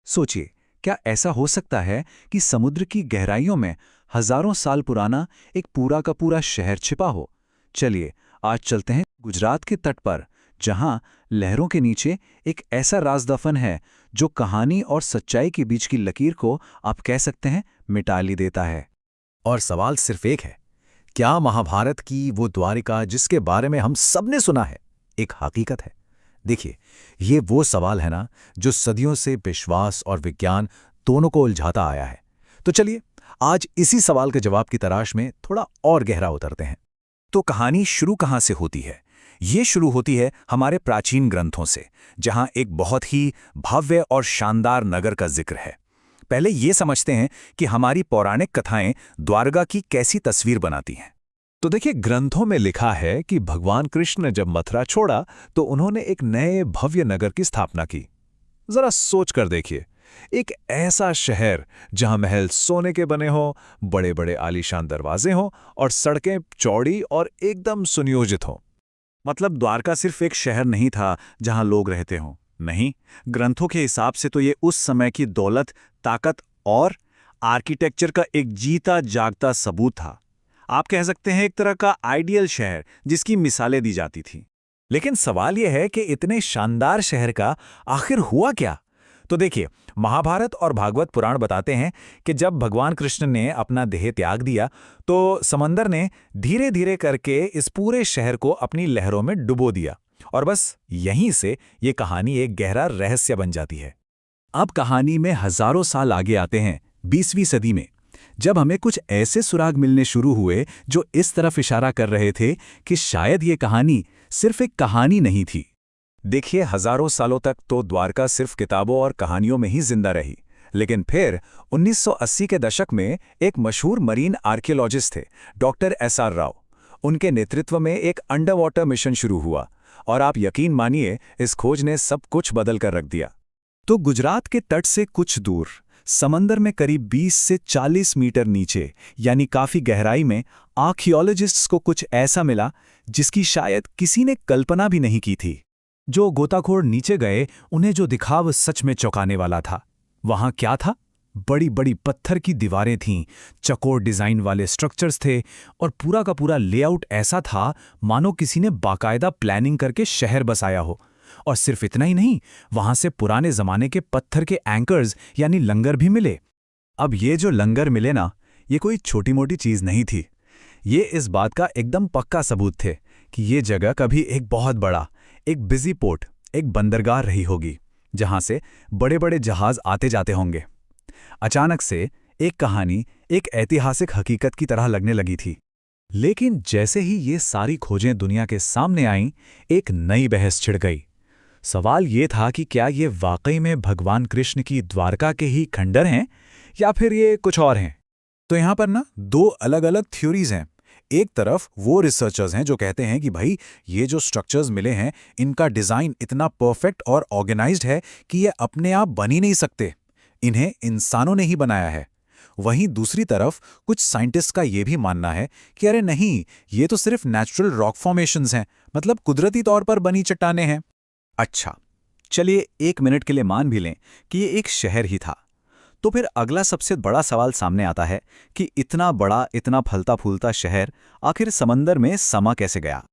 सोचिए, क्या ऐसा हो सकता है कि समुद्र की गहराइयों में हजारों साल पुराना एक पूरा का पूरा शहर छिपा हो? चलिए, आज चलते हैं गुजरात के तट पर, जहां लहरों के नीचे एक ऐसा राज दफन है जो कहानी और सच्चाई के बीच की लकीर को आप कह सकते हैं मिटा ली देता है। और सवाल सिर्फ एक है, क्या महाभारत की वो द्वारिका जिसके बारे में हम सबने सुना है एक हकीकत है? देखिए, ये वो सवाल है ना जो सदियों से विश्वास और विज्ञान दोनों को उलझाता आया है। तो चलिए, आज इसी सवाल के जवाब की तलाश में थोड़ा और गहरा उतरते हैं। तो कहानी शुरू कहाँ से होती है? ये शुरू होती है हमारे प्राचीन ग्रंथों से, जहां एक बहुत ही भव्य और शानदार नगर का जिक्र है। पहले ये समझते हैं कि हमारी पौराणिक कथाएं द्वारका की कैसी तस्वीर बनाती हैं। तो देखिए, ग्रंथों में लिखा है कि भगवान कृष्ण ने जब मथुरा छोड़ा तो उन्होंने एक नए भव्य नगर की स्थापना की। जरा सोच कर देखिए, एक ऐसा शहर जहां महल सोने के बने हों, बड़े बड़े आलीशान दरवाजे हों और सड़कें चौड़ी और एकदम सुनियोजित हों। मतलब द्वारका सिर्फ एक शहर नहीं था जहां लोग रहते हों। नहीं, ग्रंथों के हिसाब से तो ये उस समय की दौलत, ताकत और आर्किटेक्चर का एक जीता जागता सबूत था। आप कह सकते हैं एक तरह का आइडियल शहर जिसकी मिसालें दी जाती थी। लेकिन सवाल यह है कि इतने शानदार शहर का आखिर हुआ क्या? तो देखिए, महाभारत और भागवत पुराण बताते हैं कि जब भगवान कृष्ण ने अपना देह त्याग दिया तो समंदर ने धीरे धीरे करके इस पूरे शहर को अपनी लहरों में डुबो दिया। और बस यहीं से ये कहानी एक गहरा रहस्य बन जाती है। अब कहानी में हजारों साल आगे आते हैं, 20वीं सदी में, जब हमें कुछ ऐसे सुराग मिलने शुरू हुए जो इस तरफ इशारा कर रहे थे कि शायद ये कहानी सिर्फ एक कहानी नहीं थी। देखिए, हजारों सालों तक तो द्वारका सिर्फ किताबों और कहानियों में ही जिंदा रही, लेकिन फिर 1980 के दशक में एक मशहूर मरीन आर्कियोलॉजिस्ट थे, डॉक्टर SR राव। उनके नेतृत्व में एक अंडर वाटर मिशन शुरू हुआ और आप यकीन मानिए, इस खोज ने सब कुछ बदल कर रख दिया। तो गुजरात के तट से कुछ दूर समंदर में करीब 20 से 40 मीटर नीचे, यानी काफी गहराई में, आर्कियोलॉजिस्ट्स को कुछ ऐसा मिला जिसकी शायद किसी ने कल्पना भी नहीं की थी। जो गोताखोर नीचे गए, उन्हें जो दिखा वो सच में चौंकाने वाला था। वहां क्या था? बड़ी बड़ी पत्थर की दीवारें थीं, चौकोर डिजाइन वाले स्ट्रक्चर्स थे और पूरा का पूरा लेआउट ऐसा था मानो किसी ने बाकायदा प्लानिंग करके शहर बसाया हो। और सिर्फ इतना ही नहीं, वहां से पुराने जमाने के पत्थर के एंकर्स यानी लंगर भी मिले। अब ये जो लंगर मिले ना, ये कोई छोटी मोटी चीज नहीं थी। ये इस बात का एकदम पक्का सबूत थे कि ये जगह कभी एक बहुत बड़ा, एक बिजी पोर्ट, एक बंदरगाह रही होगी, जहां से बड़े बड़े जहाज आते जाते होंगे। अचानक से एक कहानी एक ऐतिहासिक हकीकत की तरह लगने लगी थी। लेकिन जैसे ही ये सारी खोजें दुनिया के सामने आईं, एक नई बहस छिड़ गई। सवाल ये था कि क्या ये वाकई में भगवान कृष्ण की द्वारका के ही खंडर हैं या फिर ये कुछ और हैं? तो यहाँ पर ना दो अलग अलग थ्योरीज हैं। एक तरफ वो रिसर्चर्स हैं जो कहते हैं कि भाई, ये जो स्ट्रक्चर्स मिले हैं, इनका डिज़ाइन इतना परफेक्ट और ऑर्गेनाइज्ड है कि ये अपने आप बन ही नहीं सकते, इन्हें इंसानों ने ही बनाया है। वहीं दूसरी तरफ कुछ साइंटिस्ट का ये भी मानना है कि अरे नहीं, ये तो सिर्फ नेचुरल रॉक फॉर्मेशंस हैं, मतलब कुदरती तौर पर बनी चट्टानें हैं। अच्छा, चलिए 1 मिनट के लिए मान भी लें कि ये एक शहर ही था। तो फिर अगला सबसे बड़ा सवाल सामने आता है कि इतना बड़ा, इतना फलता फूलता शहर आखिर समंदर में समा कैसे गया?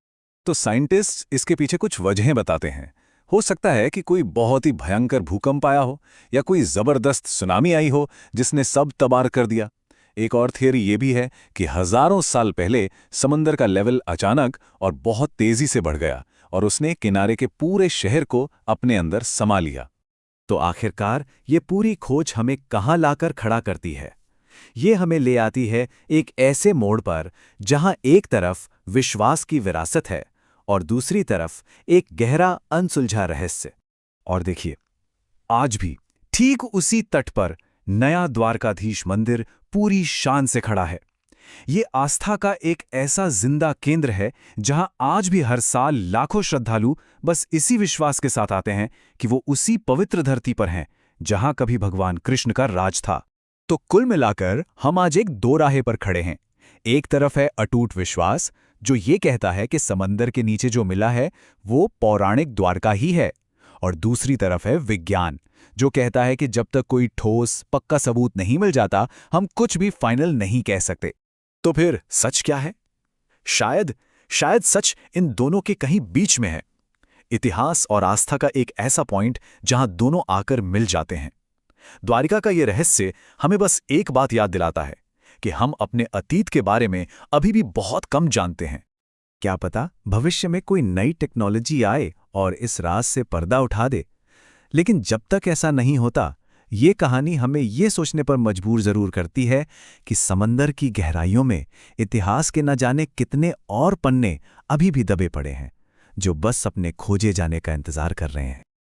तो साइंटिस्ट इसके पीछे कुछ वजहें बताते हैं। हो सकता है कि कोई बहुत ही भयंकर भूकंप आया हो या कोई जबरदस्त सुनामी आई हो जिसने सब तबाह कर दिया। एक और थियरी ये भी है कि हजारों साल पहले समंदर का लेवल अचानक और बहुत तेजी से बढ़ गया और उसने किनारे के पूरे शहर को अपने अंदर समा लिया। तो आखिरकार ये पूरी खोज हमें कहाँ लाकर खड़ा करती है? ये हमें ले आती है एक ऐसे मोड़ पर जहां एक तरफ विश्वास की विरासत है और दूसरी तरफ एक गहरा अनसुलझा रहस्य। और देखिए, आज भी ठीक उसी तट पर नया द्वारकाधीश मंदिर पूरी शान से खड़ा है। ये आस्था का एक ऐसा जिंदा केंद्र है जहां आज भी हर साल लाखों श्रद्धालु बस इसी विश्वास के साथ आते हैं कि वो उसी पवित्र धरती पर हैं जहां कभी भगवान कृष्ण का राज था। तो कुल मिलाकर हम आज एक दो राहे पर खड़े हैं। एक तरफ है अटूट विश्वास जो ये कहता है कि समंदर के नीचे जो मिला है वो पौराणिक द्वारका ही है, और दूसरी तरफ है विज्ञान, जो कहता है कि जब तक कोई ठोस पक्का सबूत नहीं मिल जाता, हम कुछ भी फाइनल नहीं कह सकते। तो फिर सच क्या है? शायद शायद सच इन दोनों के कहीं बीच में है। इतिहास और आस्था का एक ऐसा पॉइंट जहां दोनों आकर मिल जाते हैं। द्वारिका का ये रहस्य हमें बस एक बात याद दिलाता है कि हम अपने अतीत के बारे में अभी भी बहुत कम जानते हैं। क्या पता भविष्य में कोई नई टेक्नोलॉजी आए और इस राज से पर्दा उठा दे। लेकिन जब तक ऐसा नहीं होता, ये कहानी हमें ये सोचने पर मजबूर जरूर करती है कि समंदर की गहराइयों में इतिहास के न जाने कितने और पन्ने अभी भी दबे पड़े हैं, जो बस अपने खोजे जाने का इंतजार कर रहे हैं।